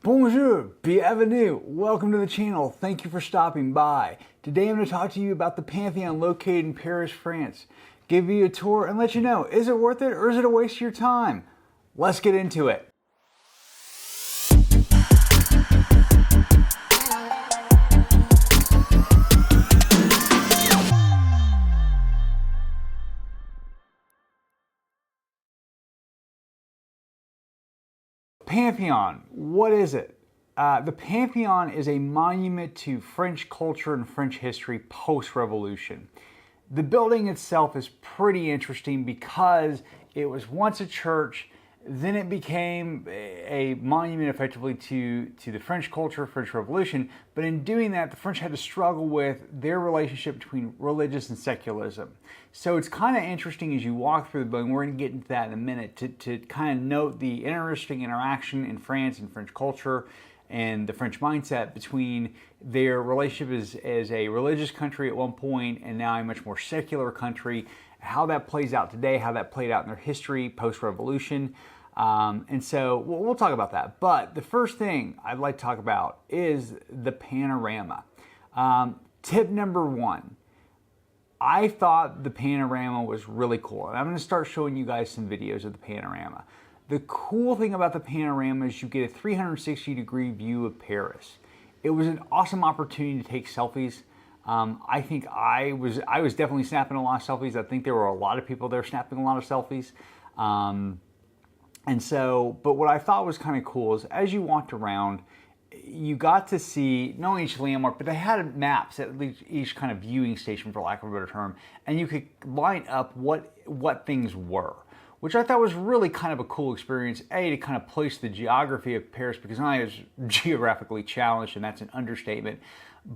Bonjour, bienvenue, welcome to the channel. Thank you for stopping by. Today I'm going to talk to you about the Pantheon located in Paris, France. Give you a tour and let you know, is it worth it or is it a waste of your time? Let's get into it. Pantheon, what is it? The Pantheon is a monument to French culture and French history post-revolution. The building itself is pretty interesting because it was once a church, then it became a monument effectively to the French culture, French Revolution. But in doing that, the French had to struggle with their relationship between religious and secularism. So it's kind of interesting as you walk through the building, we're going to get into that in a minute, to kind of note the interesting interaction in France and French culture and the French mindset between their relationship as a religious country at one point and now a much more secular country, how that plays out today, how that played out in their history post-revolution. And so we'll talk about that. But the first thing I'd like to talk about is the panorama. Tip number one, I thought the panorama was really cool. And I'm going to start showing you guys some videos of the panorama. The cool thing about the panorama is you get a 360-degree view of Paris. It was an awesome opportunity to take selfies. I think I was definitely snapping a lot of selfies. I think there were a lot of people there snapping a lot of selfies. And so, but what I thought was kind of cool is as you walked around, you got to see not only each landmark, but they had maps at each kind of viewing station, for lack of a better term, and you could line up what things were, which I thought was really kind of a cool experience, to kind of place the geography of Paris, because I was geographically challenged, and that's an understatement,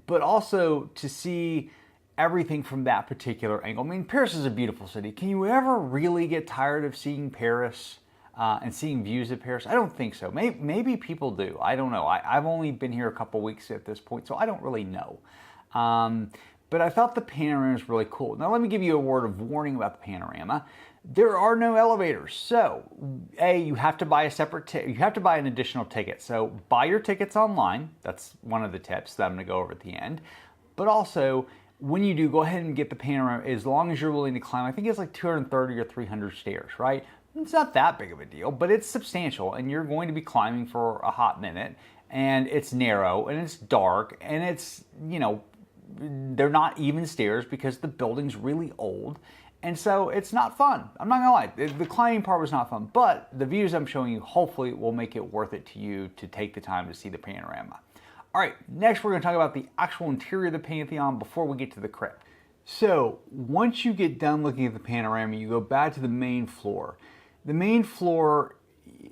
but also to see everything from that particular angle. I mean, Paris is a beautiful city. Can you ever really get tired of seeing Paris and seeing views of Paris? I don't think so. Maybe people do. I don't know. I've only been here a couple weeks at this point, so I don't really know. But I thought the panorama was really cool. Now, let me give you a word of warning about the panorama. There are no elevators. So, you have to buy a separate you have to buy an additional ticket. So, buy your tickets online. That's one of the tips that I'm going to go over at the end. But also, when you do, go ahead and get the panorama as long as you're willing to climb. I think it's like 230 or 300 stairs, right? It's not that big of a deal, but it's substantial, and you're going to be climbing for a hot minute, and it's narrow, and it's dark, and it's, they're not even stairs because the building's really old, and so it's not fun. I'm not gonna lie, the climbing part was not fun, but the views I'm showing you hopefully will make it worth it to you to take the time to see the panorama. All right, next we're gonna talk about the actual interior of the Pantheon before we get to the crypt. So once you get done looking at the panorama, you go back to the main floor. The main floor,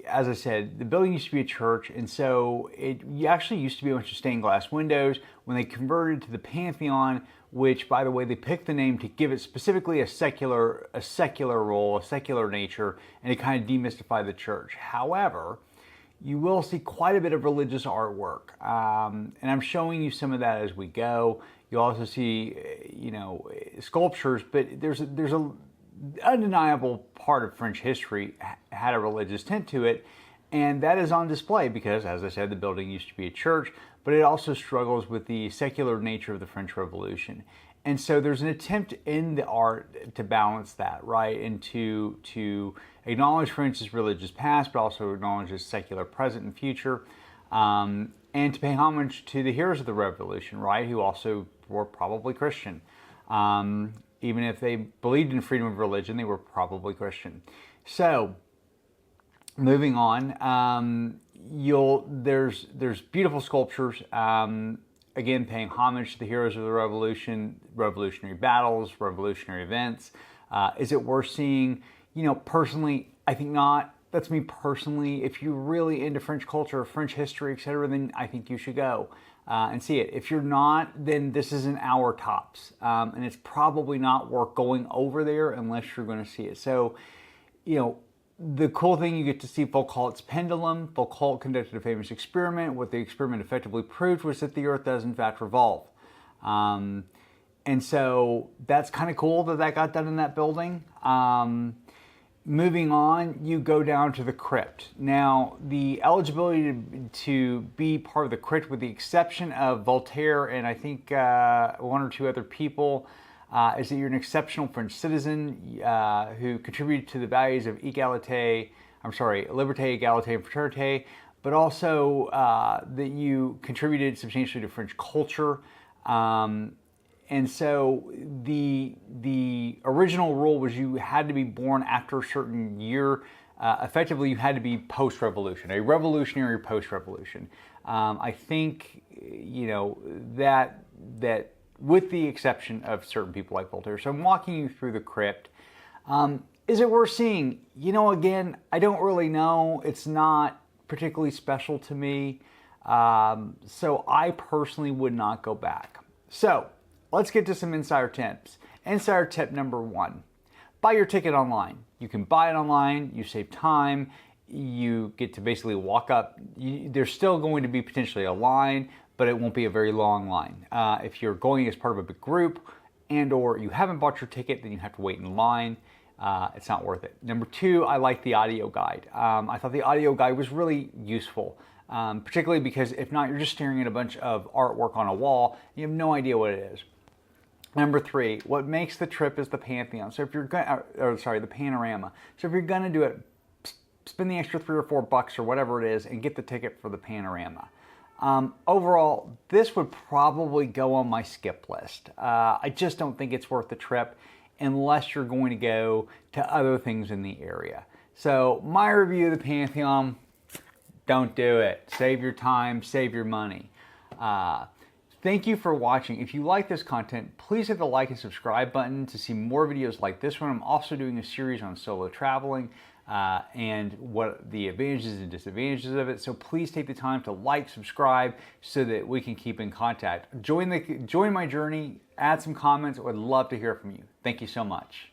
as I said, the building used to be a church, and so it actually used to be a bunch of stained glass windows. When they converted to the Pantheon, which, by the way, they picked the name to give it specifically a secular role, a secular nature, and to kind of demystify the church. However, you will see quite a bit of religious artwork, and I'm showing you some of that as we go. You'll also see, sculptures, but there's a undeniable part of French history had a religious tint to it, and that is on display because, as I said, the building used to be a church, but it also struggles with the secular nature of the French Revolution. And so there's an attempt in the art to balance that, right, and to acknowledge France's religious past, but also acknowledge its secular present and future, and to pay homage to the heroes of the Revolution, right, who also were probably Christian. Even if they believed in freedom of religion, they were probably Christian. So, moving on, there's beautiful sculptures, again, paying homage to the heroes of the Revolution, revolutionary battles, revolutionary events. Is it worth seeing? Personally, I think not. That's me personally. If you're really into French culture, French history, etc., then I think you should go and see it. If you're not, then this is an hour tops, and it's probably not worth going over there unless you're going to see it. So, the cool thing you get to see, Foucault's pendulum. Foucault conducted a famous experiment. What the experiment effectively proved was that the Earth does in fact revolve. And so that's kind of cool that got done in that building. Moving on, you go down to the Crypt. Now, the eligibility to be part of the Crypt, with the exception of Voltaire and I think one or two other people, is that you're an exceptional French citizen who contributed to the values of liberté, égalité, and fraternité, but also that you contributed substantially to French culture. And so the original rule was you had to be born after a certain year. Effectively, you had to be post-revolution, a revolutionary post-revolution. I think, you know, that with the exception of certain people like Voltaire. So I'm walking you through the Crypt. Is it worth seeing? You know, again, I don't really know. It's not particularly special to me. So I personally would not go back. So let's get to some insider tips. Insider tip number 1, buy your ticket online. You can buy it online, you save time, you get to basically walk up. There's still going to be potentially a line, but it won't be a very long line. If you're going as part of a big group and or you haven't bought your ticket, then you have to wait in line. It's not worth it. Number 2, I like the audio guide. I thought the audio guide was really useful. Particularly because if not, you're just staring at a bunch of artwork on a wall. You have no idea what it is. Number 3, what makes the trip is the Pantheon. So if you're the Panorama. So if you're gonna do it, spend the extra $3 or $4 or whatever it is and get the ticket for the Panorama. Overall, this would probably go on my skip list. I just don't think it's worth the trip unless you're going to go to other things in the area. So my review of the Pantheon, don't do it. Save your time, save your money. Thank you for watching. If you like this content, please hit the like and subscribe button to see more videos like this one. I'm also doing a series on solo traveling and what the advantages and disadvantages of it. So please take the time to like, subscribe, so that we can keep in contact. Join my journey, add some comments. I would love to hear from you. Thank you so much.